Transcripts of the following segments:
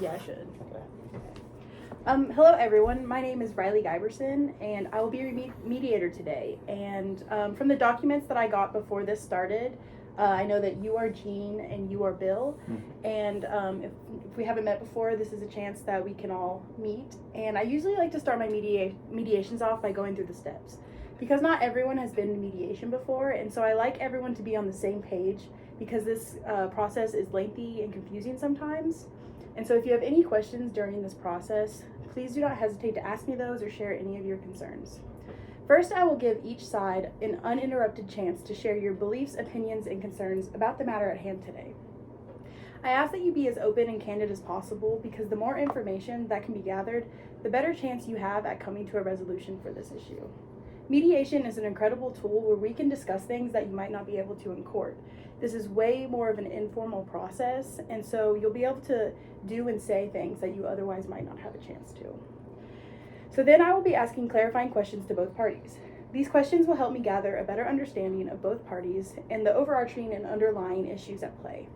Yeah, I should. Okay. Hello everyone, my name is Riley Giberson and I will be your mediator today. And from the documents that I got before this started, I know that you are Jean and you are Bill. Mm-hmm. And if we haven't met before, this is a chance that we can all meet. And I usually like to start my mediations off by going through the steps, because not everyone has been in mediation before, and so I like everyone to be on the same page, because this process is lengthy and confusing sometimes. And so if you have any questions during this process, please do not hesitate to ask me those or share any of your concerns. First, I will give each side an uninterrupted chance to share your beliefs, opinions, and concerns about the matter at hand today. I ask that you be as open and candid as possible, because the more information that can be gathered, the better chance you have at coming to a resolution for this issue. Mediation is an incredible tool where we can discuss things that you might not be able to in court. This is way more of an informal process, and so you'll be able to do and say things that you otherwise might not have a chance to. So then I will be asking clarifying questions to both parties. These questions will help me gather a better understanding of both parties and the overarching and underlying issues at play.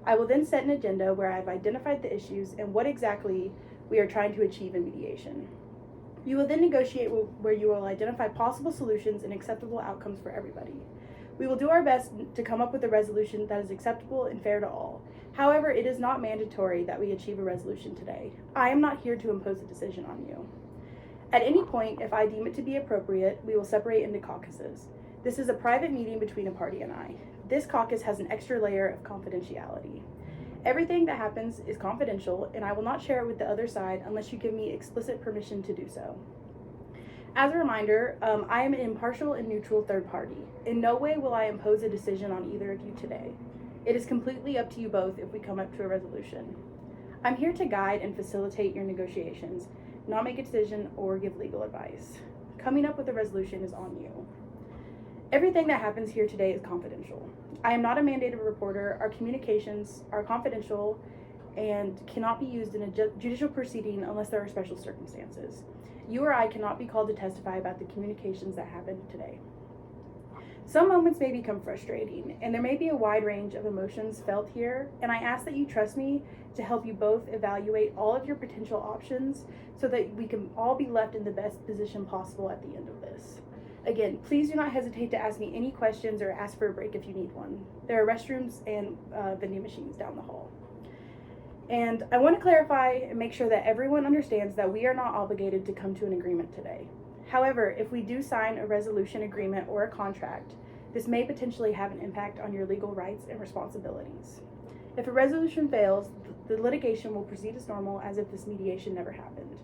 I will then set an agenda where I've identified the issues and what exactly we are trying to achieve in mediation. You will then negotiate where you will identify possible solutions and acceptable outcomes for everybody. We will do our best to come up with a resolution that is acceptable and fair to all. However, it is not mandatory that we achieve a resolution today. I am not here to impose a decision on you. At any point, if I deem it to be appropriate, we will separate into caucuses. This is a private meeting between a party and I. This caucus has an extra layer of confidentiality. Everything that happens is confidential, and I will not share it with the other side unless you give me explicit permission to do so. As a reminder, I am an impartial and neutral third party. In no way will I impose a decision on either of you today. It is completely up to you both if we come up to a resolution. I'm here to guide and facilitate your negotiations, not make a decision or give legal advice. Coming up with a resolution is on you. Everything that happens here today is confidential. I am not a mandated reporter. Our communications are confidential and cannot be used in a judicial proceeding unless there are special circumstances. You or I cannot be called to testify about the communications that happened today. Some moments may become frustrating, and there may be a wide range of emotions felt here, and I ask that you trust me to help you both evaluate all of your potential options so that we can all be left in the best position possible at the end of this. Again, please do not hesitate to ask me any questions or ask for a break if you need one. There are restrooms and vending machines down the hall. And I want to clarify and make sure that everyone understands that we are not obligated to come to an agreement today. However, if we do sign a resolution agreement or a contract, this may potentially have an impact on your legal rights and responsibilities. If a resolution fails, the litigation will proceed as normal, as if this mediation never happened.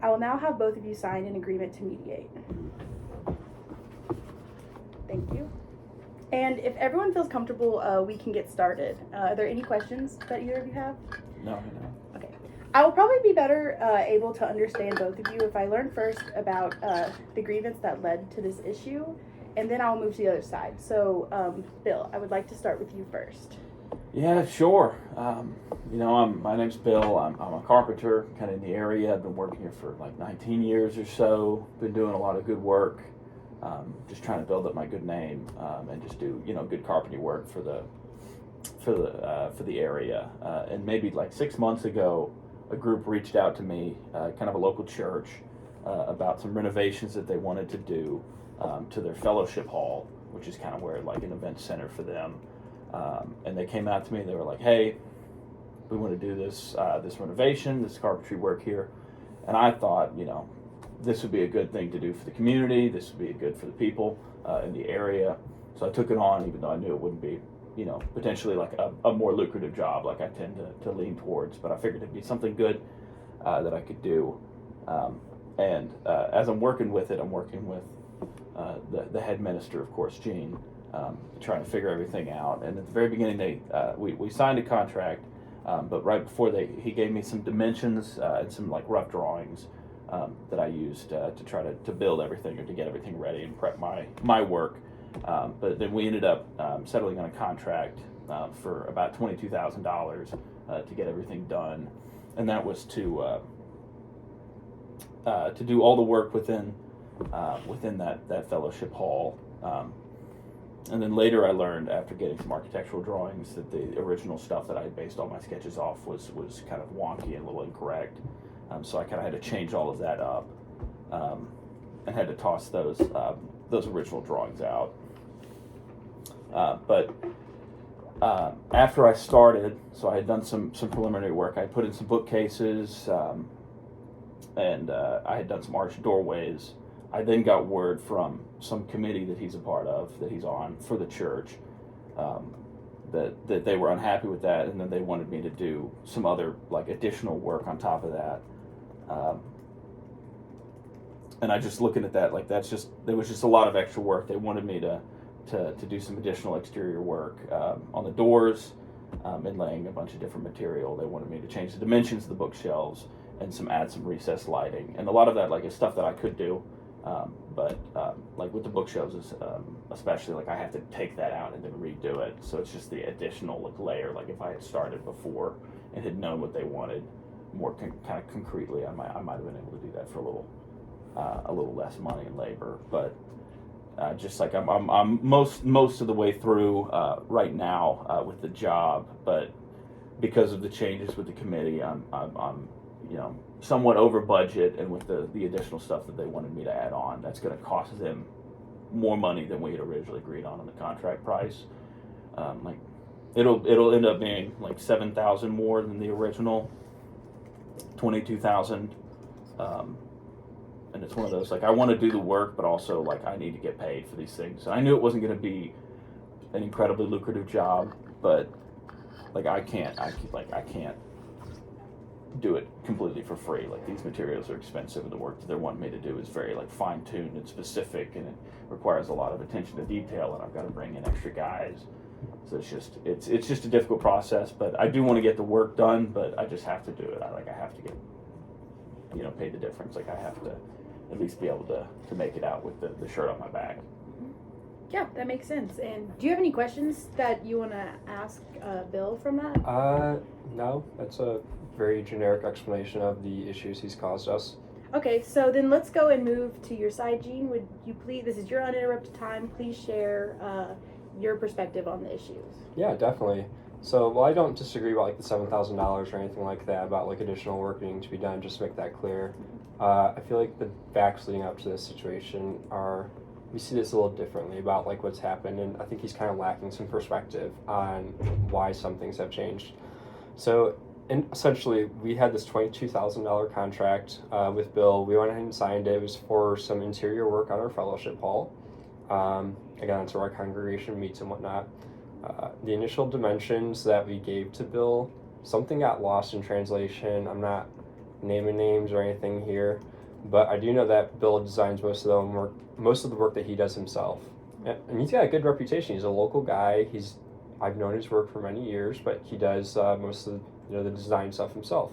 I will now have both of you sign an agreement to mediate. Thank you. And if everyone feels comfortable, we can get started. Are there any questions that either of you have? No. Okay. I will probably be better able to understand both of you if I learn first about the grievance that led to this issue, and then I'll move to the other side. So, Bill, I would like to start with you first. Yeah, sure. My name's Bill. I'm a carpenter, kind of in the area. I've been working here for like 19 years or so. Been doing a lot of good work. Just trying to build up my good name and just do good carpentry work for the area. And maybe like 6 months ago, a group reached out to me, kind of a local church, about some renovations that they wanted to do to their fellowship hall, which is kind of where like an event center for them. And they came out to me. They were like, "Hey, we want to do this renovation, this carpentry work here." And I thought, this would be a good thing to do for the community. This would be good for the people in the area. So I took it on, even though I knew it wouldn't be, potentially like a more lucrative job like I tend to lean towards. But I figured it'd be something good that I could do. And as I'm working with it, I'm working with the head minister, of course, Jean, trying to figure everything out. And at the very beginning, we signed a contract, but right before he gave me some dimensions and some like rough drawings that I used to try to build everything or to get everything ready and prep my work. But then we ended up settling on a contract for about $22,000 to get everything done, and that was to do all the work within that fellowship hall. And then later I learned, after getting some architectural drawings, that the original stuff that I had based all my sketches off was kind of wonky and a little incorrect. So I kind of had to change all of that up, and had to toss those original drawings out. But after I started, so I had done some preliminary work. I put in some bookcases, and I had done some arched doorways. I then got word from some committee that he's a part of, that he's on for the church, that they were unhappy with that, and then they wanted me to do some other like additional work on top of that. And I just looking at that, like there was just a lot of extra work. They wanted me to do some additional exterior work on the doors, inlaying a bunch of different material. They wanted me to change the dimensions of the bookshelves and add some recessed lighting, and a lot of that like is stuff that I could do. But like with the bookshelves, especially, like I have to take that out and then redo it. So it's just the additional like layer. Like if I had started before and had known what they wanted more kind of concretely, I might have been able to do that for a little less money and labor. But just like I'm most of the way through right now with the job, but because of the changes with the committee, I'm somewhat over budget, and with the additional stuff that they wanted me to add on, that's going to cost them more money than we had originally agreed on the contract price. Like it'll end up being like $7,000 more than the original $22,000. And it's one of those, like, I want to do the work, but also like I need to get paid for these things. And I knew it wasn't going to be an incredibly lucrative job, but like I can't do it completely for free. Like these materials are expensive, and the work that they're wanting me to do is very like fine-tuned and specific, and it requires a lot of attention to detail, and I've got to bring in extra guys. So it's just a difficult process, but I do want to get the work done, but I just have to do it. I have to get paid the difference. Like I have to at least be able to make it out with the shirt on my back. Yeah, that makes sense. And do you have any questions that you want to ask Bill from that? No, that's a very generic explanation of the issues he's caused us. Okay, so then let's go and move to your side, Gene. Would you please, this is your uninterrupted time, please share your perspective on the issues. Yeah, definitely. So, well, I don't disagree about like the $7,000 or anything like that, about like additional work needing to be done, just to make that clear. I feel like the facts leading up to this situation we see this a little differently about like what's happened, and I think he's kind of lacking some perspective on why some things have changed. So, essentially, we had this $22,000 contract with Bill. We went ahead and signed it. It was for some interior work on our fellowship hall. Again, that's where our congregation meets and whatnot. The initial dimensions that we gave to Bill, something got lost in translation. I'm not naming names or anything here, but I do know that Bill designs most of the work that he does himself. And he's got a good reputation. He's a local guy. I've known his work for many years, but he does most of the design stuff himself.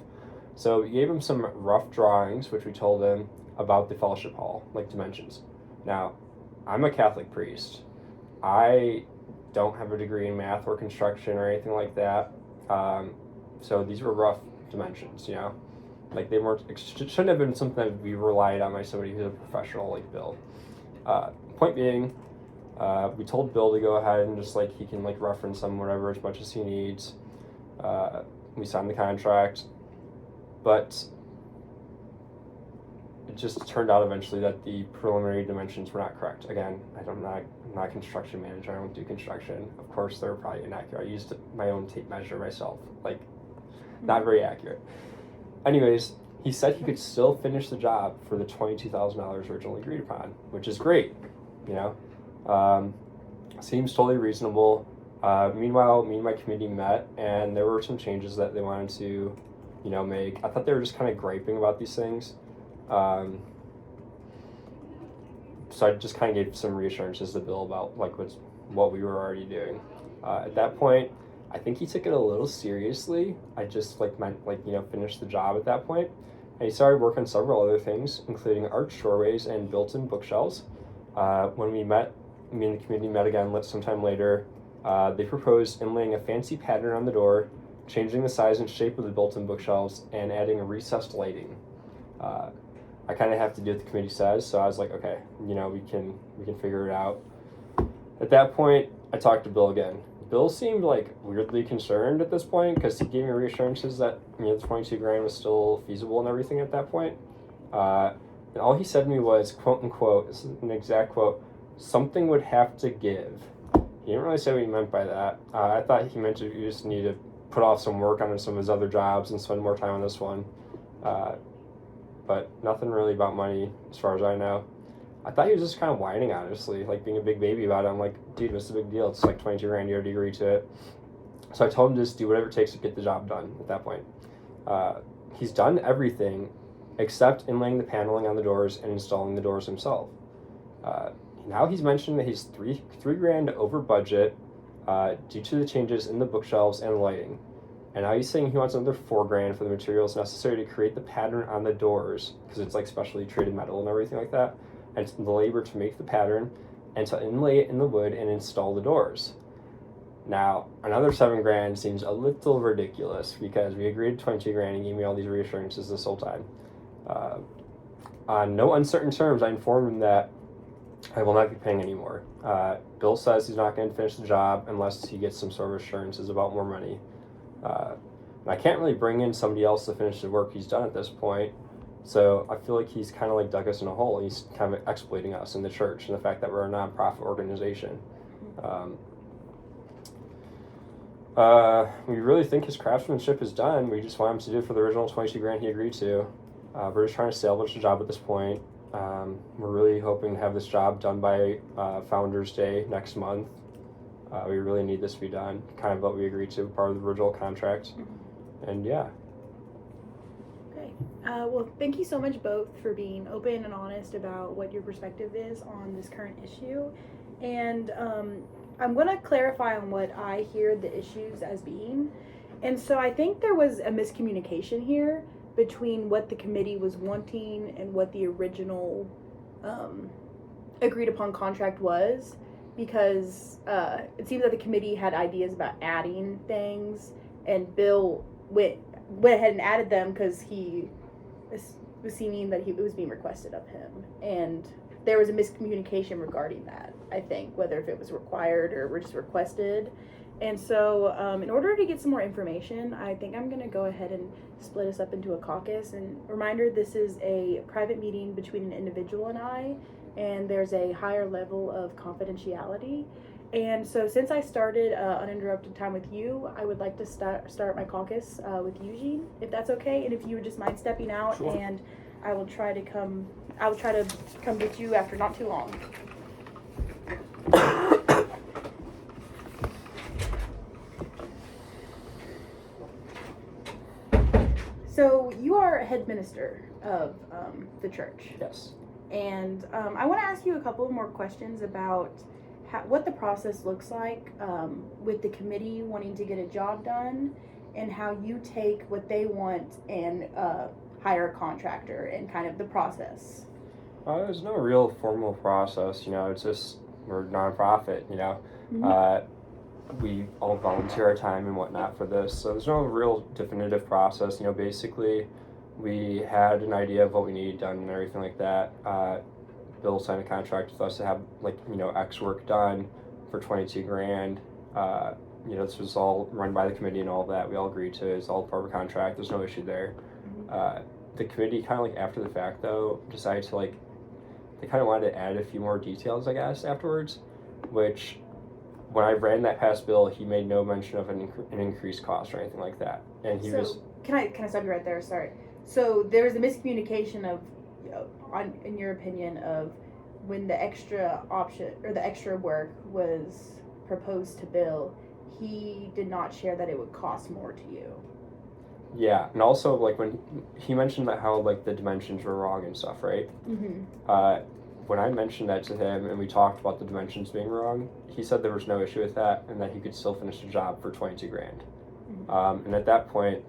So we gave him some rough drawings, which we told him about the fellowship hall, like dimensions. Now, I'm a Catholic priest. I don't have a degree in math or construction or anything like that. So these were rough dimensions, like they weren't, shouldn't have been something that we relied on by somebody who's a professional like Bill. Point being, we told Bill to go ahead and just like he can like reference them whatever as much as he needs. We signed the contract, but it just turned out eventually that the preliminary dimensions were not correct. Again, I'm not a construction manager. I don't do construction. Of course, they're probably inaccurate. I used my own tape measure myself. Like, not very accurate. Anyways, he said he could still finish the job for the $22,000 originally agreed upon, which is great. Seems totally reasonable. Meanwhile, me and my committee met, and there were some changes that they wanted to, make. I thought they were just kind of griping about these things. So I just kind of gave some reassurances to Bill about like what we were already doing. At that point, I think he took it a little seriously. I just finished the job at that point, and he started working on several other things, including arched doorways and built-in bookshelves. When we met, me and the committee met again sometime later. They proposed inlaying a fancy pattern on the door, changing the size and shape of the built-in bookshelves, and adding a recessed lighting. I kind of have to do what the committee says, so I was like, okay, we can figure it out. At that point, I talked to Bill again. Bill seemed like weirdly concerned at this point because he gave me reassurances that the 22 grand was still feasible and everything at that point. And all he said to me was, quote unquote, this is an exact quote, something would have to give. He didn't really say what he meant by that. I thought he meant you just need to put off some work on some of his other jobs and spend more time on this one. But nothing really about money as far as I know. I thought he was just kind of whining, honestly, like being a big baby about it. I'm like, dude, what's the big deal? It's like 22 grand, you already agreed to it. So I told him to just do whatever it takes to get the job done at that point. He's done everything except inlaying the paneling on the doors and installing the doors himself. Now he's mentioned that he's three grand over budget due to the changes in the bookshelves and lighting. And now he's saying he wants another 4 grand for the materials necessary to create the pattern on the doors, because it's like specially treated metal and everything like that, and the labor to make the pattern and to inlay it in the wood and install the doors. Now, another 7 grand seems a little ridiculous because we agreed to 22 grand and gave me all these reassurances this whole time. On no uncertain terms, I informed him that I will not be paying anymore. Bill says he's not going to finish the job unless he gets some sort of assurances about more money. And I can't really bring in somebody else to finish the work he's done at this point. So I feel like he's kind of like dug us in a hole. He's kind of exploiting us in the church and the fact that we're a nonprofit organization. We really think his craftsmanship is done. We just want him to do it for the original 22 grand he agreed to. We're just trying to salvage the job at this point. We're really hoping to have this job done by Founders Day next month. We really need this to be done, kind of what we agreed to, part of the original contract. And yeah. Okay. Well, thank you so much both for being open and honest about what your perspective is on this current issue. And I'm going to clarify on what I hear the issues as being. And so I think there was a miscommunication here between what the committee was wanting and what the original agreed upon contract was, because it seems that the committee had ideas about adding things, and Bill went ahead and added them because he was seeming that it was being requested of him, and there was a miscommunication regarding that, I think, whether if it was required or were just requested. And so in order to get some more information, I think I'm going to go ahead and split us up into a caucus. And reminder, this is a private meeting between an individual and I, and there's a higher level of confidentiality. And so since I started Uninterrupted Time with you, I would like to start my caucus with Eugene, if that's okay. And if you would just mind stepping out, Sure. And I will try to come get you after not too long. So you are head minister of the church. Yes. And I want to ask you a couple more questions about what the process looks like with the committee wanting to get a job done, and how you take what they want and hire a contractor, and kind of the process. There's no real formal process, it's just, we're a nonprofit, Mm-hmm. We all volunteer our time and whatnot for this, so there's no real definitive process. Basically we had an idea of what we needed done and everything like that. Bill signed a contract with us to have X work done for 22 grand. This was all run by the committee and all that. We all agreed to it. It's all part of a contract. There's no issue there. The committee kind of after the fact though decided to they kind of wanted to add a few more details, I guess, afterwards, which when I ran that past Bill, he made no mention of an increased cost or anything like that. And he was... Can I stop you right there? Sorry. So there was a miscommunication of, in your opinion, of when the extra option or the extra work was proposed to Bill, he did not share that it would cost more to you. Yeah, and also when he mentioned that how the dimensions were wrong and stuff, right? Mm-hmm. When I mentioned that to him and we talked about the dimensions being wrong, he said there was no issue with that and that he could still finish the job for 22 grand. Mm-hmm. And at that point,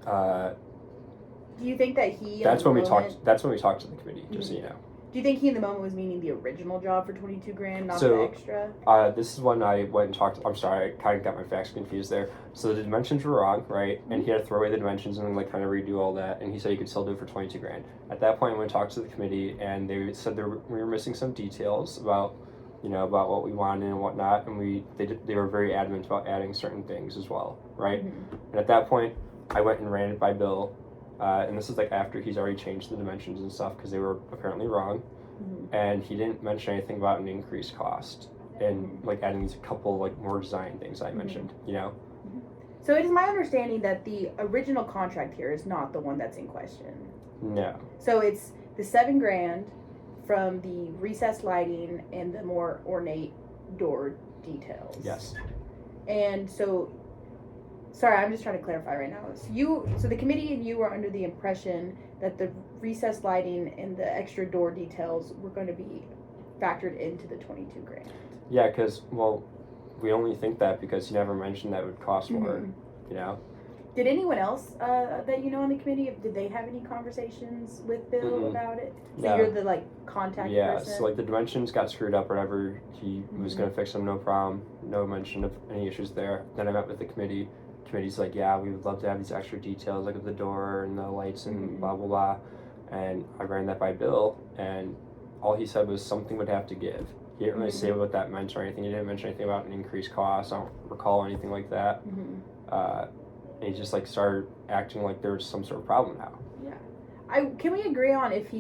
do you think that he? That's when we talked. That's when we talked to the committee. Just so you know. Do you think he in the moment was meaning the original job for 22 grand, not So, the extra? This is when I went and talked. I'm sorry, I kind of got my facts confused there. So the dimensions were wrong, right? And he had to throw away the dimensions and then kind of redo all that. And he said he could still do it for 22 grand. At that point, I went and talked to the committee, and they said we were missing some details about about what we wanted and whatnot, and they were very adamant about adding certain things as well, right? Mhm. And at that point, I went and ran it by Bill, and this is like after he's already changed the dimensions and stuff because they were apparently wrong, and he didn't mention anything about an increased cost and like adding these couple like more design things I mentioned, So it is my understanding that the original contract here is not the one that's in question. No. So it's the $7,000 from the recessed lighting and the more ornate door details. Yes. And so, sorry, I'm just trying to clarify right now. So the committee and you were under the impression that the recessed lighting and the extra door details were going to be factored into the $22,000. Yeah, because we only think that because he never mentioned that it would cost more. Did anyone else that you know on the committee, did they have any conversations with Bill about it? So No. you're the contact Yeah, person? so the dimensions got screwed up or whatever. He was going to fix them, no problem. No mention of any issues there. Then I met with the committee. Committee's like, yeah, we would love to have these extra details, like with the door and the lights and blah, blah, blah. And I ran that by Bill, and all he said was something would have to give. He didn't really say what that meant or anything. He didn't mention anything about an increased cost. I don't recall anything like that. And he just started acting like there was some sort of problem now. Yeah. Can we agree on if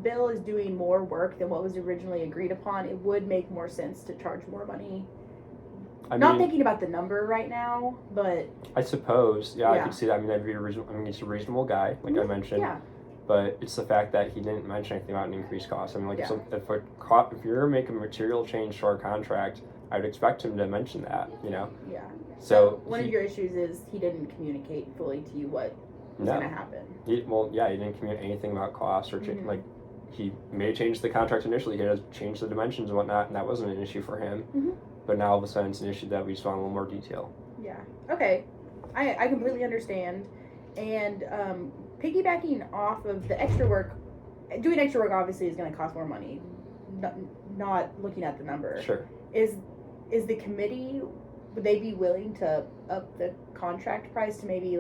Bill is doing more work than what was originally agreed upon, it would make more sense to charge more money? Not thinking about the number right now, but I suppose, I could see that. I mean, that'd be he's a reasonable guy, like I mentioned. Yeah. But it's the fact that he didn't mention anything about an increased cost. I mean, if you're gonna make a material change to our contract, I would expect him to mention that. Yeah. So one of your issues is he didn't communicate fully to you what was going to happen. He didn't communicate anything about cost or he may have changed the contract initially. He had changed the dimensions and whatnot, and that wasn't an issue for him. But now all of a sudden it's an issue that we just want a little more detail. Yeah. Okay. I completely understand. And piggybacking off of the extra work, doing extra work obviously is going to cost more money. Not looking at the number. Sure. Is the committee, would they be willing to up the contract price to maybe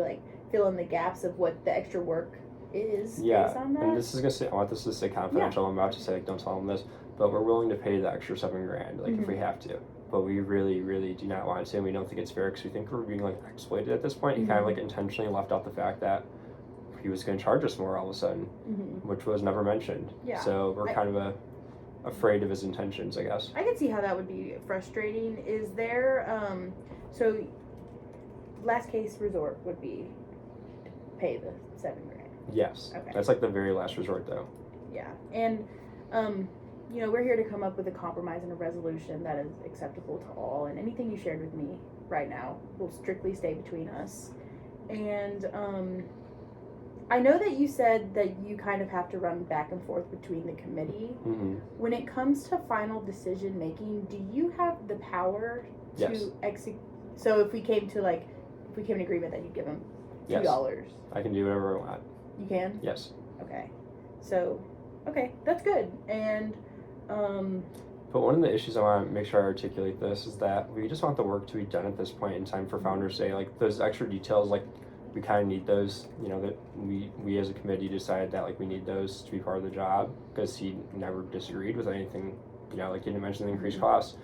fill in the gaps of what the extra work is based on that? And this is gonna say, I want this to stay confidential. I'm about to say don't tell them this, but we're willing to pay the extra $7,000 if we have to. But we really, really do not want to, and we don't think it's fair because we think we're being exploited at this point. He kind of intentionally left out the fact that he was going to charge us more all of a sudden, which was never mentioned. Yeah. So we're kind of afraid of his intentions, I guess. I can see how that would be frustrating. Is there so last case resort would be to pay the $7,000? Yes. Okay. That's the very last resort, though. Yeah, and we're here to come up with a compromise and a resolution that is acceptable to all. And anything you shared with me right now will strictly stay between us. And I know that you said that you kind of have to run back and forth between the committee. When it comes to final decision making, do you have the power to execute? So if we came to an agreement that you give them $2, yes. I can do whatever I want. You can? Yes. Okay. So, that's good. And but one of the issues I want to make sure I articulate this is that we just want the work to be done at this point in time for Founders Day. Those extra details, we kind of need those, that we as a committee decided that we need those to be part of the job because he never disagreed with anything, he didn't mention the increased costs.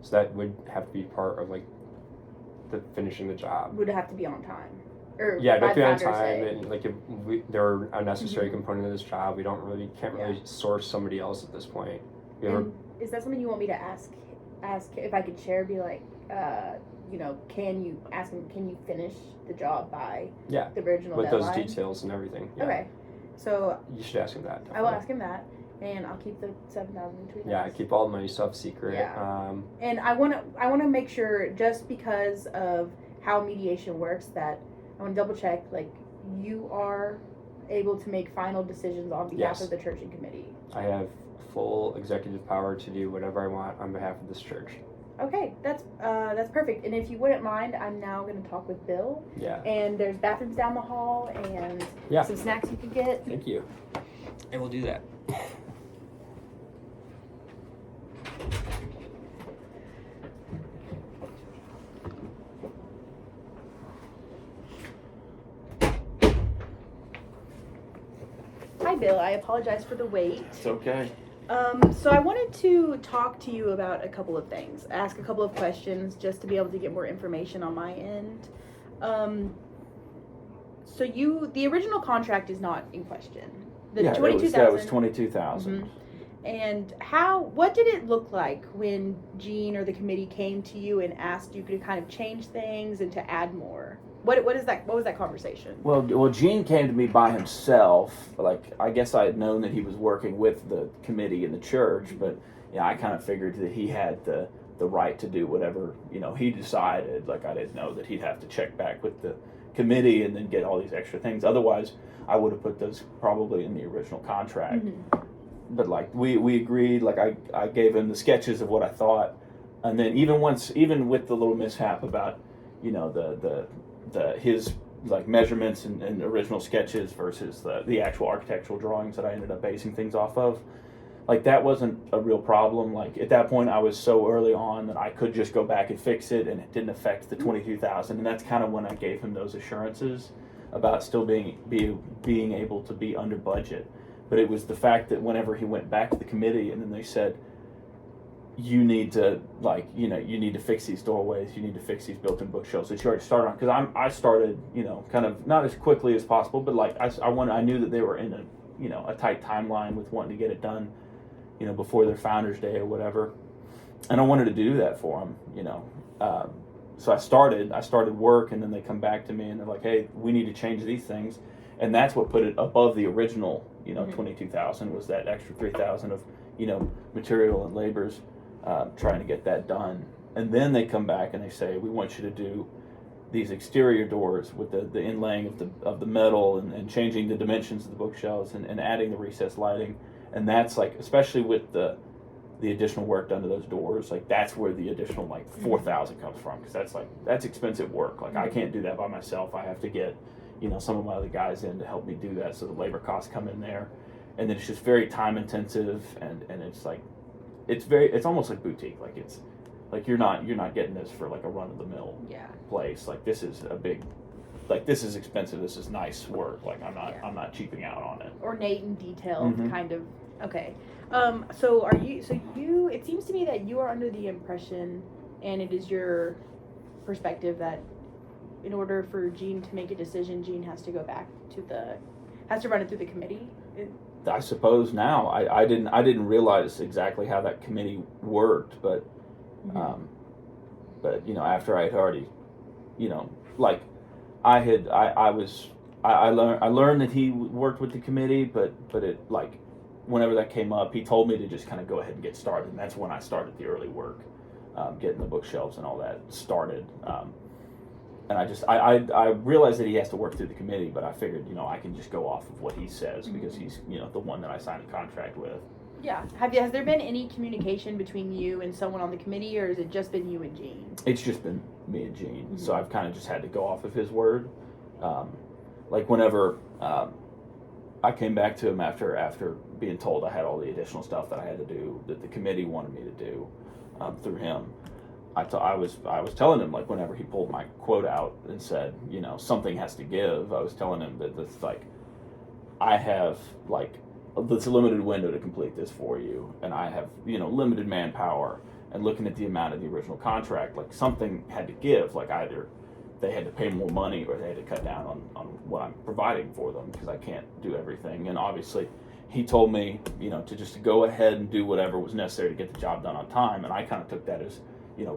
So that would have to be part of the finishing the job. Would have to be on time. Or don't be on Founders time, Day. and if they're a necessary component of this job, we can't really source somebody else at this point. And is that something you want me to ask if I could share? Be can you ask him? Can you finish the job by the original with deadline? those details and everything? Yeah. Okay, so you should ask him that. Definitely. I will ask him that, and I'll keep the $7,000 between us. Yeah, keep all the money stuff secret. Yeah. And I want to make sure, just because of how mediation works, that I want to double check you are able to make final decisions on behalf of the church and committee. I have full executive power to do whatever I want on behalf of this church. Okay, that's perfect. And if you wouldn't mind, I'm now going to talk with Bill. Yeah. And there's bathrooms down the hall and some snacks you can get. Thank you. I will do that. Hi, Bill. I apologize for the wait. It's okay. So I wanted to talk to you about a couple of things, ask a couple of questions just to be able to get more information on my end. So the original contract is not in question. The that 22,000. was 22,000. Mhm. And what did it look like when Gene or the committee came to you and asked you to kind of change things and to add more? What was that conversation? Well, Gene came to me by himself. Like, I guess I had known that he was working with the committee in the church, but I kind of figured that he had the right to do whatever he decided. Like, I didn't know that he'd have to check back with the committee and then get all these extra things. Otherwise, I would have put those probably in the original contract. Mm-hmm. But like we agreed. Like, I gave him the sketches of what I thought, and then even with the little mishap about his like measurements and original sketches versus the actual architectural drawings that I ended up basing things off of, like, that wasn't a real problem. Like, at that point I was so early on that I could just go back and fix it, and it didn't affect the 22,000. And that's kind of when I gave him those assurances about still being able to be under budget. But it was the fact that whenever he went back to the committee and then they said, you need to fix these doorways, you need to fix these built-in bookshelves that you already started on. Because I started, kind of not as quickly as possible, but like I knew that they were in a tight timeline with wanting to get it done, before their Founders Day or whatever. And I wanted to do that for them, so I started work, and then they come back to me and they're like, hey, we need to change these things. And that's what put it above the original, 22,000 was that extra 3,000 of, material and labors, trying to get that done. And then they come back and they say, we want you to do these exterior doors with the inlaying of the metal and changing the dimensions of the bookshelves and adding the recessed lighting. And that's like, especially with the additional work done to those doors, like, that's where the additional like 4,000 comes from, because that's expensive work. Like, I can't do that by myself. I have to get some of my other guys in to help me do that, so the labor costs come in there. And then it's just very time intensive, and it's like it's almost like boutique. Like, it's like you're not getting this for like a run of the mill place. Like, this is this is expensive, this is nice work. Like, I'm not cheaping out on it. Ornate and detailed, kind of. Okay. So it seems to me that you are under the impression, and it is your perspective, that in order for Gene to make a decision, Gene has to go back has to run it through the committee. I suppose now I didn't realize exactly how that committee worked, but after I had already, like, I learned that he worked with the committee, but it, like, whenever that came up, he told me to just kind of go ahead and get started, and that's when I started the early work, getting the bookshelves and all that started. And I realized that he has to work through the committee, but I figured, I can just go off of what he says, because he's, the one that I signed a contract with. Yeah. Has there been any communication between you and someone on the committee, or has it just been you and Gene? It's just been me and Gene. So I've kind of just had to go off of his word. Like, whenever I came back to him after being told I had all the additional stuff that I had to do, that the committee wanted me to do through him, I was telling him, like, whenever he pulled my quote out and said, something has to give, I was telling him that it's like, I have like this limited window to complete this for you, and I have limited manpower, and looking at the amount of the original contract, like, something had to give. Like, either they had to pay more money or they had to cut down on what I'm providing for them, because I can't do everything. And obviously he told me to go ahead and do whatever was necessary to get the job done on time, and I kind of took that as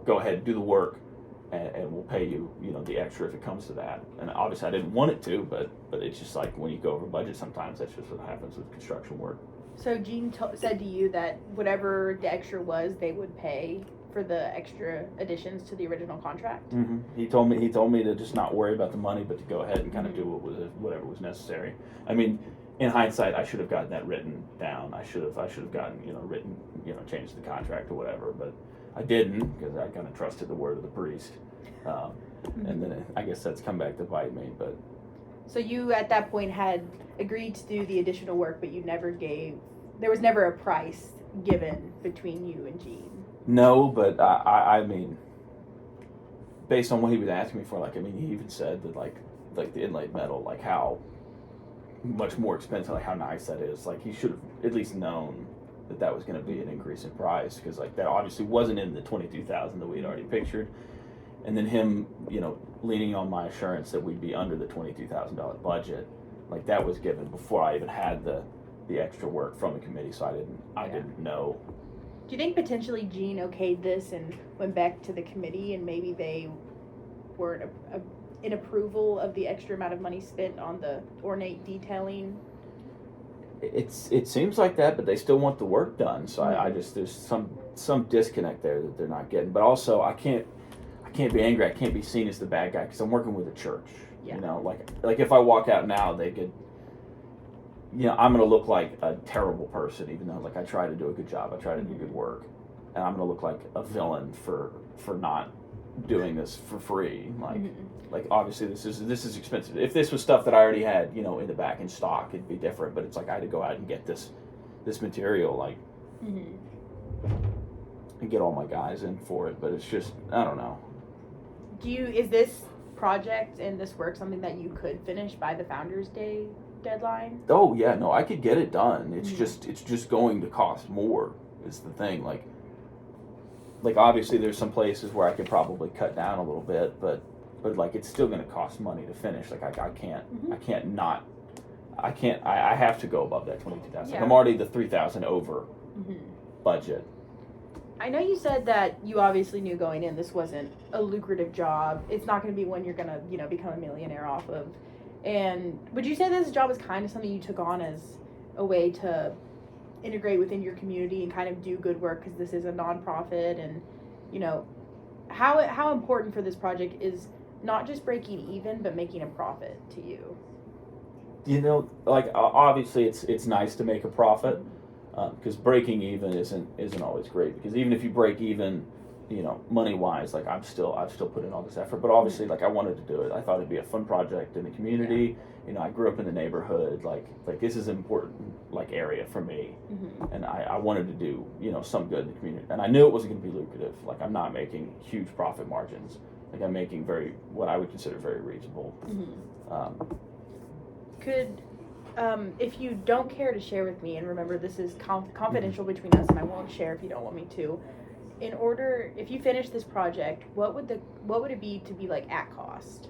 go ahead and do the work, and we'll pay you, the extra if it comes to that. And obviously I didn't want it to, but it's just like, when you go over budget, sometimes that's just what happens with construction work. So Gene said to you that whatever the extra was, they would pay for the extra additions to the original contract? Mm-hmm. He told me to just not worry about the money, but to go ahead and kind of do whatever was necessary. I mean, in hindsight, I should have gotten that written down. I should have gotten written, changed the contract or whatever, but I didn't, because I kind of trusted the word of the priest. And then I guess that's come back to bite me. But so you at that point had agreed to do the additional work, but there was never a price given between you and Gene. No, but I mean, based on what he was asking me for, like, I mean, he even said that like the inlaid metal, like, how much more expensive, like how nice that is. Like, he should have at least known that was going to be an increase in price, because like that obviously wasn't in the 22,000 that we had already pictured, and then him, you know, leaning on my assurance that we'd be under the $22,000 budget, like that was given before I even had the extra work from the committee, so I didn't know. Do you think potentially Gene okayed this and went back to the committee, and maybe they weren't in approval of the extra amount of money spent on the ornate detailing? It seems like that, but they still want the work done. So I just, there's some disconnect there that they're not getting. But also, I can't be angry. I can't be seen as the bad guy because I'm working with a church. Yeah. You know, like if I walk out now, they could, you know, I'm gonna look like a terrible person, even though like I try to do a good job. I try to do good work, and I'm gonna look like a villain for not doing this for free. Like obviously this is expensive. If this was stuff that I already had, you know, in the back in stock, it'd be different. But it's like I had to go out and get this material, like, and get all my guys in for it. But it's just, I don't know. Is this project and this work something that you could finish by the Founders Day deadline? Oh yeah, no, I could get it done. It's just going to cost more is the thing. Like obviously there's some places where I could probably cut down a little bit, but like it's still going to cost money to finish. Like I have to go above that 22,000. Yeah. I'm already the 3,000 over budget. I know you said that you obviously knew going in this wasn't a lucrative job. It's not going to be one you're going to, you know, become a millionaire off of. And would you say this job is kind of something you took on as a way to integrate within your community and kind of do good work, because this is a nonprofit? And, you know, how important for this project is not just breaking even, but making a profit to you? You know, like obviously it's nice to make a profit, because breaking even isn't always great, because even if you break even, you know, money wise, like I've still put in all this effort, but obviously like I wanted to do it. I thought it'd be a fun project in the community. You know, I grew up in the neighborhood, like this is an important like area for me, and I wanted to do, you know, some good in the community, and I knew it wasn't going to be lucrative. Like I'm not making huge profit margins. Like I'm making what I would consider very reasonable. If you don't care to share with me, and remember this is confidential between us, and I won't share if you don't want me to. If you finish this project, what would it be to be like at cost?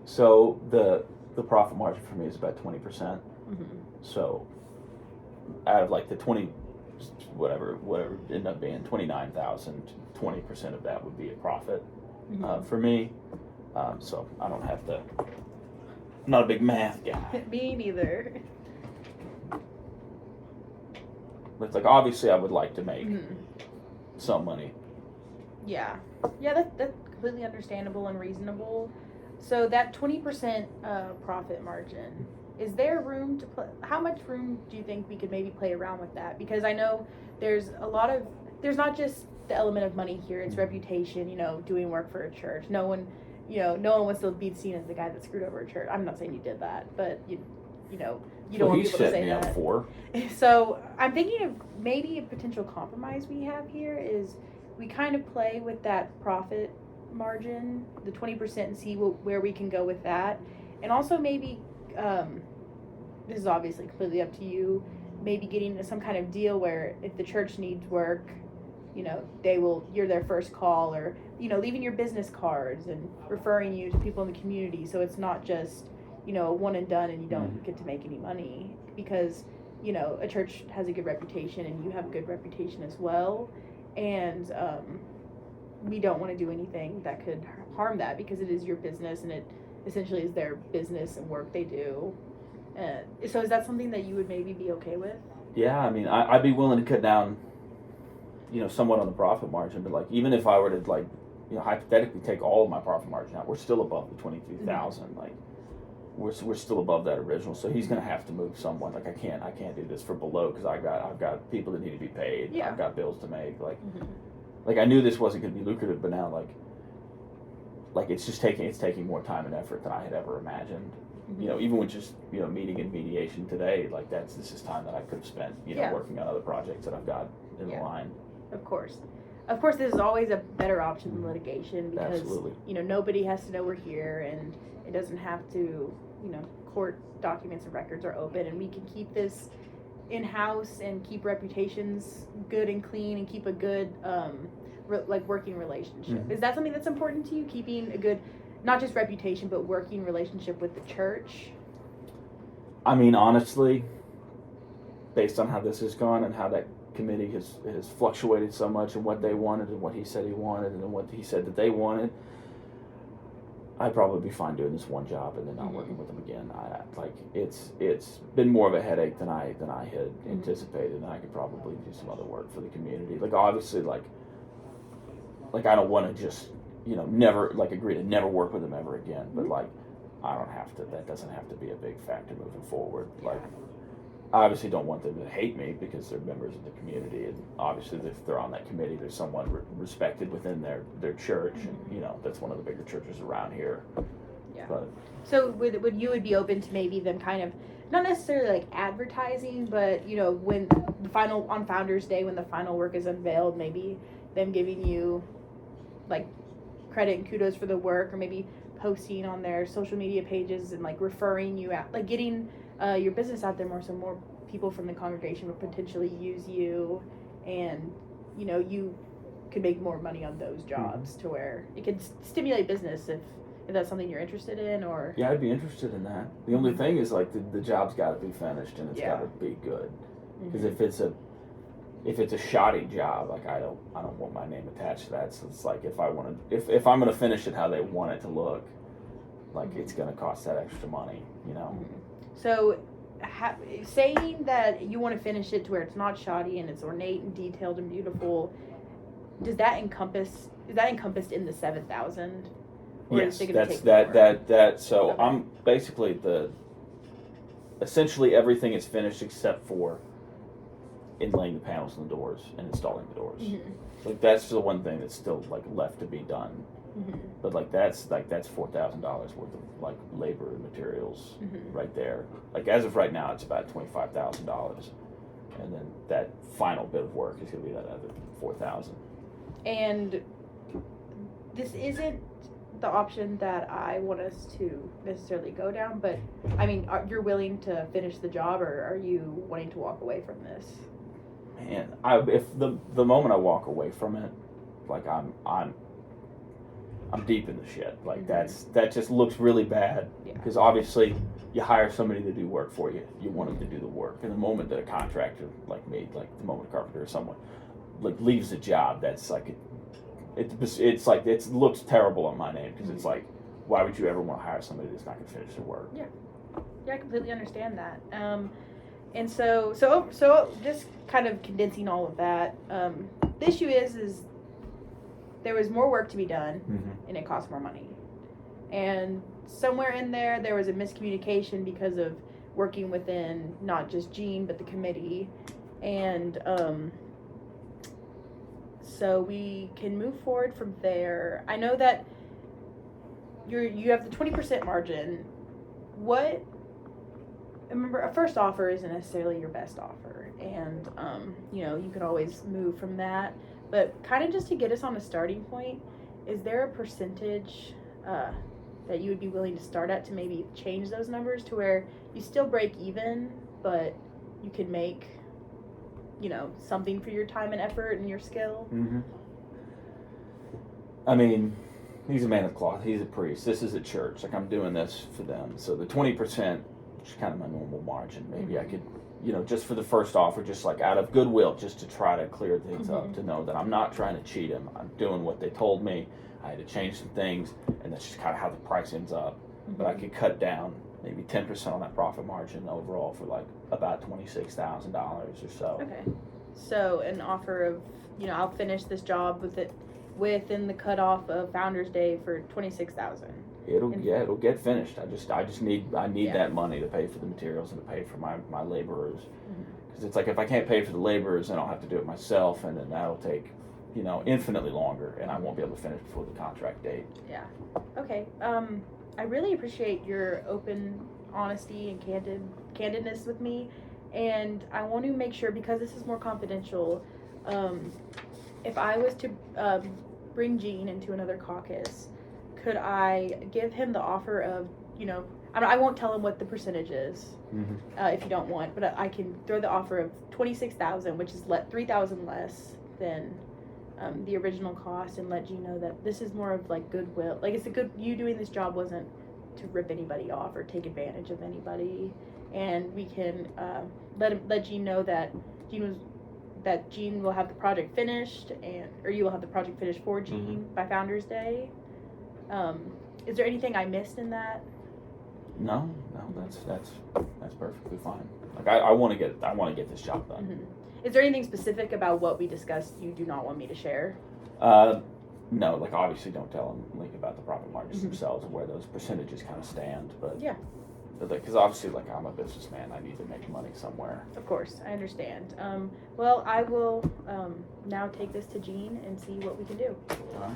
So the profit margin for me is about 20%. So out of like the 20, whatever it ended up being 29,000, 20% of that would be a profit for me. So I don't have to. I'm not a big math guy. Me neither. But it's like obviously I would like to make some money. Yeah, that's completely understandable and reasonable. So that 20% profit margin, is there room to play? How much room do you think we could maybe play around with that? Because I know there's not just the element of money here, it's reputation, you know, doing work for a church. No one wants to be seen as the guy that screwed over a church. I'm not saying you did that, but you don't want people to say that. He's for. So I'm thinking of maybe a potential compromise we have here is we kind of play with that profit margin, the 20%, and see where we can go with that. And also maybe, this is obviously completely up to you, maybe getting some kind of deal where if the church needs work, you know, you're their first call, or, you know, leaving your business cards and referring you to people in the community, so it's not just, you know, one and done and you don't get to make any money, because, you know, a church has a good reputation and you have a good reputation as well, and we don't want to do anything that could harm that, because it is your business and it essentially is their business and work they do. So is that something that you would maybe be okay with? Yeah, I mean, I'd be willing to cut down, you know, somewhat on the profit margin, but like even if I were to like, you know, hypothetically take all of my profit margin out, we're still above the 22,000. Like we're still above that original, so he's gonna have to move someone. Like I can't do this for below, because I've got people that need to be paid. Yeah. I've got bills to make. Like I knew this wasn't gonna be lucrative, but now like it's taking more time and effort than I had ever imagined. You know, even with just, you know, meeting and mediation today, like this is time that I could have spent, you know, working on other projects that I've got in the line. Of course, this is always a better option than litigation, because you know, nobody has to know we're here, and it doesn't have to, you know, court documents and records are open, and we can keep this in-house and keep reputations good and clean and keep a good working relationship. Mm-hmm. Is that something that's important to you, keeping a good, not just reputation, but working relationship with the church? I mean, honestly, based on how this has gone and how that committee has fluctuated so much and what they wanted and what he said he wanted and what he said that they wanted, I'd probably be fine doing this one job and then not working with them again. It's been more of a headache than I had anticipated, and I could probably do some other work for the community. Like, obviously, like I don't want to just, never, agree to never work with them ever again, but I don't have to, that doesn't have to be a big factor moving forward. I obviously don't want them to hate me because they're members of the community, and obviously if they're on that committee, they're somewhat respected within their church, and that's one of the bigger churches around here. Yeah. But, so would you be open to maybe them kind of, not necessarily advertising, but when on Founders Day, when the final work is unveiled, maybe them giving you credit and kudos for the work, or maybe posting on their social media pages and referring you out, getting your business out there more, so more people from the congregation would potentially use you, and you could make more money on those jobs to where it could stimulate business if that's something you're interested in. Or yeah, I'd be interested in that. The only thing is the job's got to be finished and it's got to be good, because if it's a shoddy job, I don't want my name attached to that. So it's if I'm gonna finish it how they want it to look, it's gonna cost that extra money, So, saying that you want to finish it to where it's not shoddy and it's ornate and detailed and beautiful, is that encompassed in the 7,000? Yes, that's so. Okay. I'm basically essentially everything is finished except for inlaying the panels and the doors and installing the doors. That's the one thing that's still left to be done. But that's $4,000 worth of labor and materials right there. As of right now, it's about $25,000, and then that final bit of work is going to be that other $4,000. And this isn't the option that I want us to necessarily go down, but I mean, you're willing to finish the job, or are you wanting to walk away from this? Man, if the moment I walk away from it, I'm deep in the shit. That just looks really bad, because obviously you hire somebody to do work for you. You want them to do the work. And the moment that a contractor like me, the moment a carpenter or someone leaves the job, that's it looks terrible on my name, because it's why would you ever want to hire somebody that's not going to finish their work? Yeah, I completely understand that. And so just kind of condensing all of that, the issue is there was more work to be done, and it cost more money. And somewhere in there was a miscommunication because of working within not just Gene, but the committee. And so we can move forward from there. I know that you have the 20% margin. Remember, a first offer isn't necessarily your best offer, and you can always move from that. But kind of just to get us on a starting point, is there a percentage that you would be willing to start at to maybe change those numbers to where you still break even, but you can make, something for your time and effort and your skill? I mean, he's a man of cloth. He's a priest. This is a church. I'm doing this for them. So the 20%, which is kind of my normal margin. Maybe I could, just for the first offer, just out of goodwill, just to try to clear things up, to know that I'm not trying to cheat him. I'm doing what they told me. I had to change some things, and that's just kind of how the price ends up. But I could cut down maybe 10% on that profit margin overall for about $26,000 or so. Okay. So an offer of, I'll finish this job within the cutoff of Founders Day for $26,000. It'll get finished. I need that money to pay for the materials and to pay for my laborers. Because it's if I can't pay for the laborers, then I'll have to do it myself, and then that'll take, infinitely longer, and I won't be able to finish before the contract date. Yeah. Okay. I really appreciate your open honesty and candidness with me, and I want to make sure, because this is more confidential, if I was to bring Gene into another caucus, could I give him the offer of, I won't tell him what the percentage is Mm-hmm. if you don't want, but I can throw the offer of $26,000, which is $3,000 less than the original cost, and let Gene know that this is more of like goodwill. Like, you doing this job wasn't to rip anybody off or take advantage of anybody, and we can let Gene know that Gene will have the project finished, or you will have the project finished for Gene by Founders Day. Is there anything I missed in that? No, that's perfectly fine. Like I want to get this job done. Mm-hmm. Is there anything specific about what we discussed you do not want me to share? No, like obviously don't tell them like about the profit margins themselves and where those percentages kind of stand. But yeah, because obviously like I'm a businessman, I need to make money somewhere. Of course, I understand. Well, I will now take this to Gene and see what we can do. All right.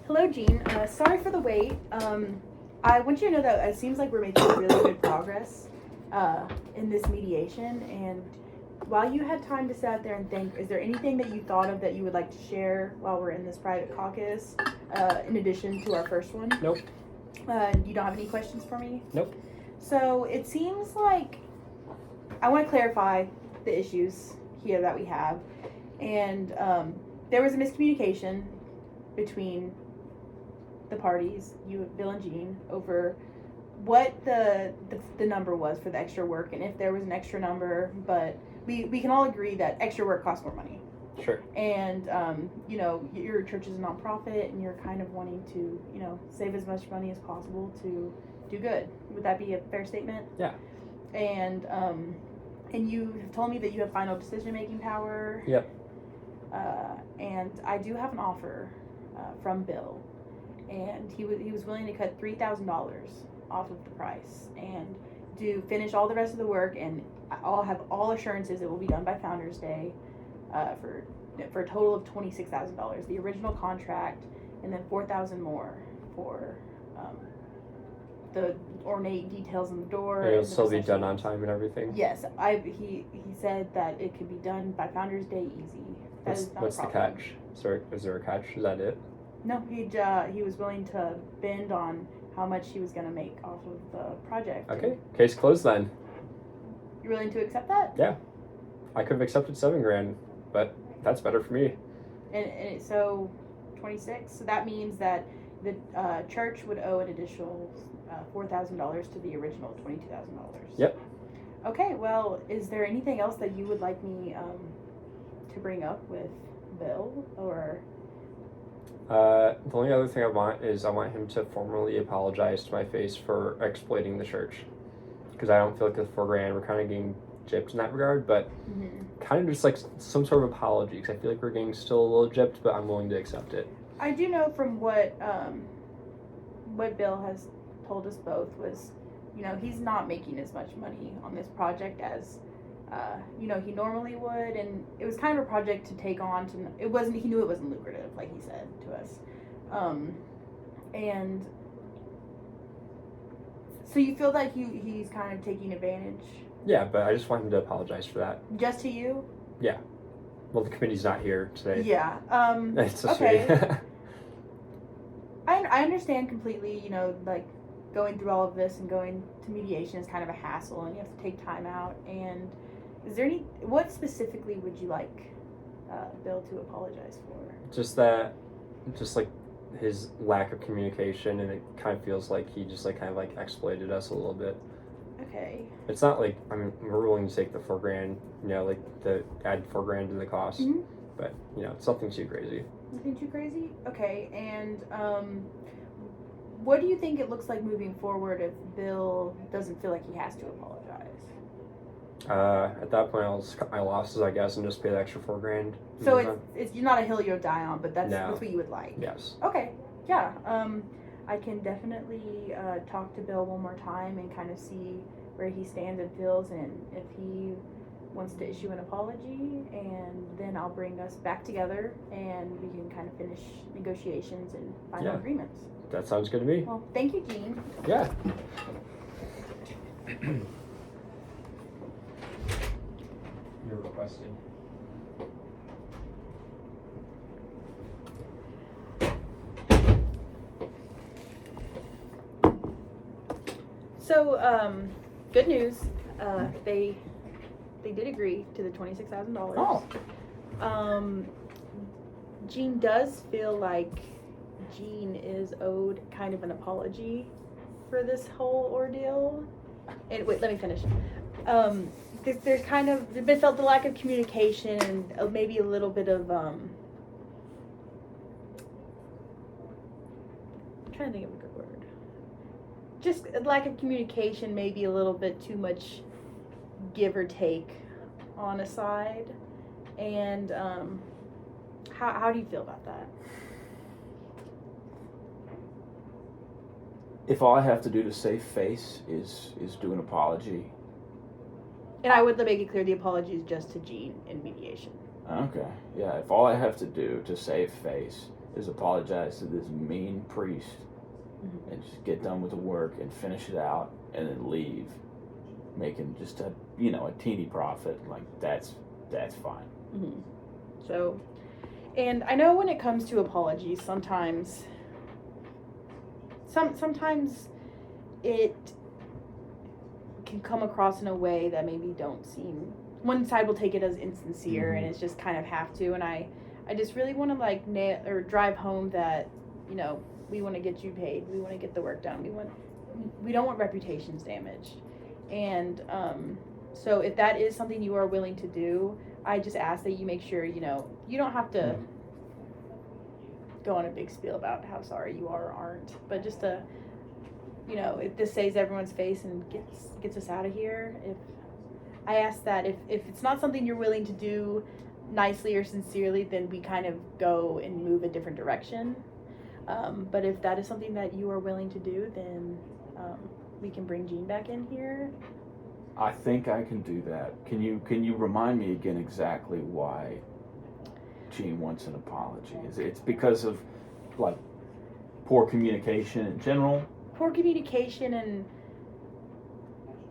Hello, Gene. Sorry for the wait. I want you to know that it seems like we're making really good progress in this mediation. And while you had time to sit out there and think, is there anything that you thought of that you would like to share while we're in this private caucus, in addition to our first one? Nope. You don't have any questions for me? Nope. So it seems like I want to clarify the issues here that we have. And there was a miscommunication between the parties, Bill and Gene, over what the number was for the extra work, and if there was an extra number. But we can all agree that extra work costs more money. Sure. And your church is a nonprofit, and you're kind of wanting to save as much money as possible to do good. Would that be a fair statement? Yeah. And you have told me that you have final decision making power. Yep. And I do have an offer from Bill, and he was willing to cut $3,000 off of the price and do finish all the rest of the work, and I'll have all assurances it will be done by Founders Day for a total of $26,000. The original contract, and then $4,000 more for the ornate details on the door. And it'll still be done on time and everything. Yes, he said that it could be done by Founders Day easy. What's the catch? Sorry, is there a catch? Is that it? No, he was willing to bend on how much he was going to make off of the project. Okay, case closed then. You're willing to accept that? Yeah, I could have accepted $7,000, but that's better for me. And so 26. So that means that the church would owe an additional $4,000 to the original $22,000. Yep. Okay. Well, is there anything else that you would like me to bring up with Bill, or? The only other thing I want him to formally apologize to my face for exploiting the church, because I don't feel like with $4,000 we're kind of getting gypped in that regard, but kind of just like some sort of apology, because I feel like we're getting still a little gypped, but I'm willing to accept it. I do know from what Bill has told us both was, he's not making as much money on this project as he normally would, and it was kind of a project to take on. He knew it wasn't lucrative, like he said to us, and so you feel like he's kind of taking advantage. Yeah, but I just want him to apologize for that. Just to you? Yeah. Well, the committee's not here today. Yeah. It's a okay. shame. I understand completely. Like going through all of this and going to mediation is kind of a hassle, and you have to take time out. And is there what specifically would you like Bill to apologize for? Just like his lack of communication, and it kind of feels like he just kind of exploited us a little bit. Okay. It's not like, we're willing to take the $4,000, to add $4,000 to the cost, but it's nothing too crazy. Nothing too crazy? Okay. And what do you think it looks like moving forward if Bill doesn't feel like he has to apologize? At that point, I'll just cut my losses, I guess, and just pay the extra $4,000. So it's you're not a hill you'll die on, but that's what you would like. Yes. Okay. Yeah. I can definitely talk to Bill one more time and kind of see where he stands and feels, and if he wants to issue an apology, and then I'll bring us back together and we can kind of finish negotiations and final agreements. That sounds good to me. Well, thank you, Gene. Yeah. You're requesting. So, good news. They did agree to the $26,000. Oh. Jean does feel like Jean is owed kind of an apology for this whole ordeal. And wait, let me finish. There's kind of been felt the lack of communication and maybe a little bit of I'm trying to think of a good word. Just a lack of communication, maybe a little bit too much give or take on a side. And how do you feel about that? If all I have to do to save face is do an apology. And I would make it clear the apology is just to Jean in mediation. Okay, yeah, if all I have to do to save face is apologize to this mean priest and just get done with the work and finish it out and then leave, making just a teeny profit, like that's fine. Mm-hmm. So, and I know when it comes to apologies, sometimes it can come across in a way that maybe don't seem, one side will take it as insincere and it's just kind of have to, and I just really want to nail or drive home that, we want to get you paid, we want to get the work done, we don't want reputations damaged. And so if that is something you are willing to do, I just ask that you make sure, you don't have to go on a big spiel about how sorry you are or aren't, but just to, if this saves everyone's face and gets us out of here, if I ask that if it's not something you're willing to do nicely or sincerely, then we kind of go and move a different direction. But if that is something that you are willing to do, then we can bring Jean back in here. I think I can do that. Can you remind me again exactly why Jean wants an apology? It's because of poor communication in general? Poor communication, and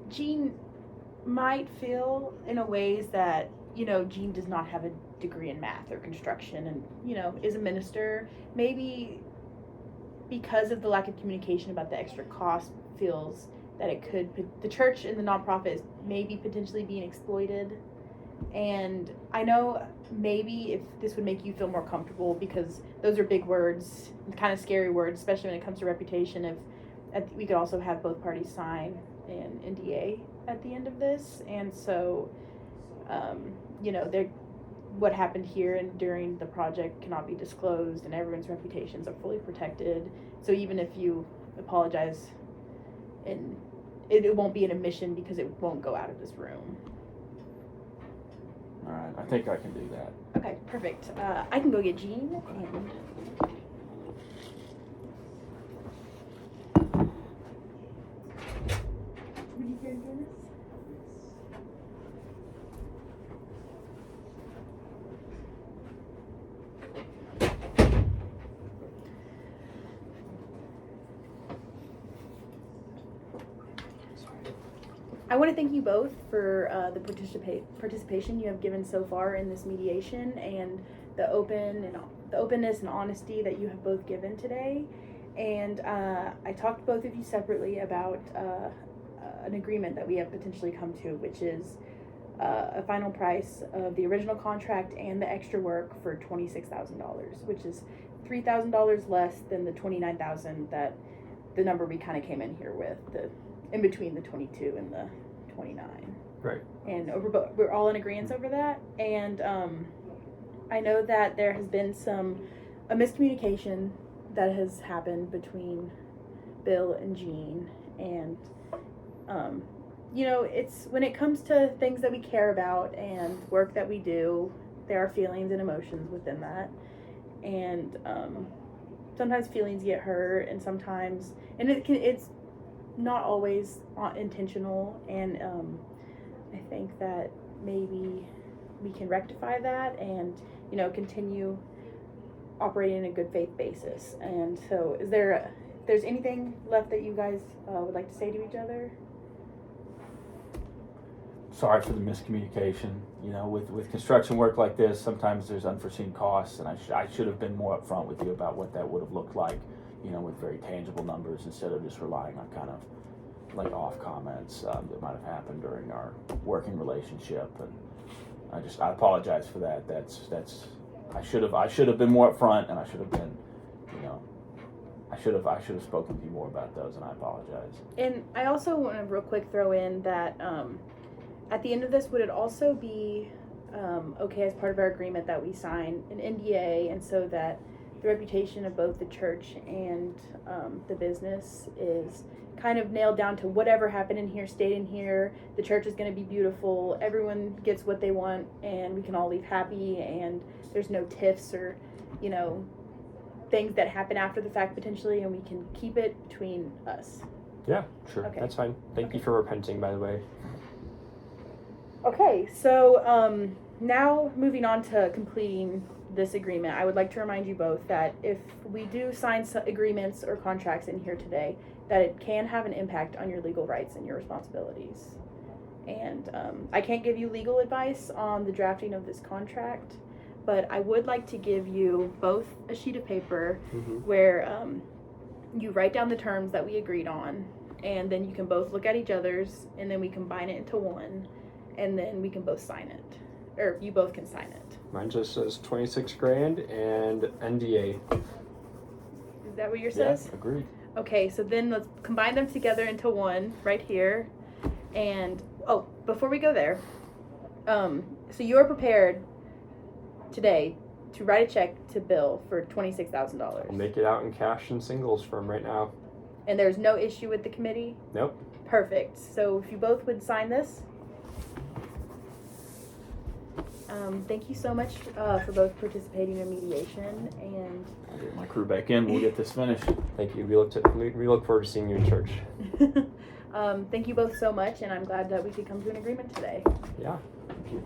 Jean might feel in a ways that, Jean does not have a degree in math or construction and, is a minister. Maybe because of the lack of communication about the extra cost, feels that the church and the nonprofit is maybe potentially being exploited. And I know maybe if this would make you feel more comfortable, because those are big words, kind of scary words, especially when it comes to reputation, if we could also have both parties sign an NDA at the end of this. And so, what happened here and during the project cannot be disclosed, and everyone's reputations are fully protected. So even if you apologize, and it won't be an admission because it won't go out of this room. All right, I think I can do that. Okay, perfect. I can go get Jean and... Would you care to join us? I want to thank you both for the participation you have given so far in this mediation, and the openness and honesty that you have both given today. And I talked to both of you separately about an agreement that we have potentially come to, which is a final price of the original contract and the extra work for $26,000, which is $3,000 less than the $29,000 that the number we kind of came in here with, in between the 22 and the 29. Right. And we're all in agreement over that. And I know that there has been a miscommunication that has happened between Bill and Jean. And, it's when it comes to things that we care about and work that we do, there are feelings and emotions within that. And sometimes feelings get hurt, and sometimes, and it's not always intentional, and I think that maybe we can rectify that and continue operating in a good faith basis. And so if there's anything left that you guys would like to say to each other? sorry for the miscommunication. You know, with construction work like this, sometimes there's unforeseen costs, and I should have been more upfront with you about what that would have looked like, you know, with very tangible numbers instead of just relying on kind of like off comments that might have happened during our working relationship. And I apologize for that. I should have been more upfront, and I should have been, you know, I should have spoken to you more about those, and I apologize. And I also want to real quick throw in that at the end of this, would it also be okay as part of our agreement that we sign an NDA, and so that the reputation of both the church and the business is kind of nailed down to whatever happened in here stayed in here. The church is going to be beautiful. Everyone gets what they want, and we can all leave happy, and there's no tiffs or, you know, things that happen after the fact potentially, and we can keep it between us. Yeah, Sure. Okay. that's fine. Thank you for repenting, by the way. Okay, so now moving on to completing this agreement, I would like to remind you both that if we do sign agreements or contracts in here today, that it can have an impact on your legal rights and your responsibilities. And I can't give you legal advice on the drafting of this contract, but I would like to give you both a sheet of paper where you write down the terms that we agreed on, and then you can both look at each other's, and then we combine it into one, and then we can both sign it, or you both can sign it. Mine just says 26 grand and NDA. Is that what yours Yeah, says? agreed. Okay, so then let's combine them together into one right here. And oh, before we go there, so you are prepared today to write a check to Bill for I'll $26,000, make it out in cash and singles for him right now. and there's no issue with the committee? Nope. Perfect. So if you both would sign this. Thank you so much for both participating in mediation, and I'll get my crew back in. We'll get this finished. Thank you. We look forward to seeing you in church. thank you both so much, and I'm glad that we could come to an agreement today. Yeah. Thank you.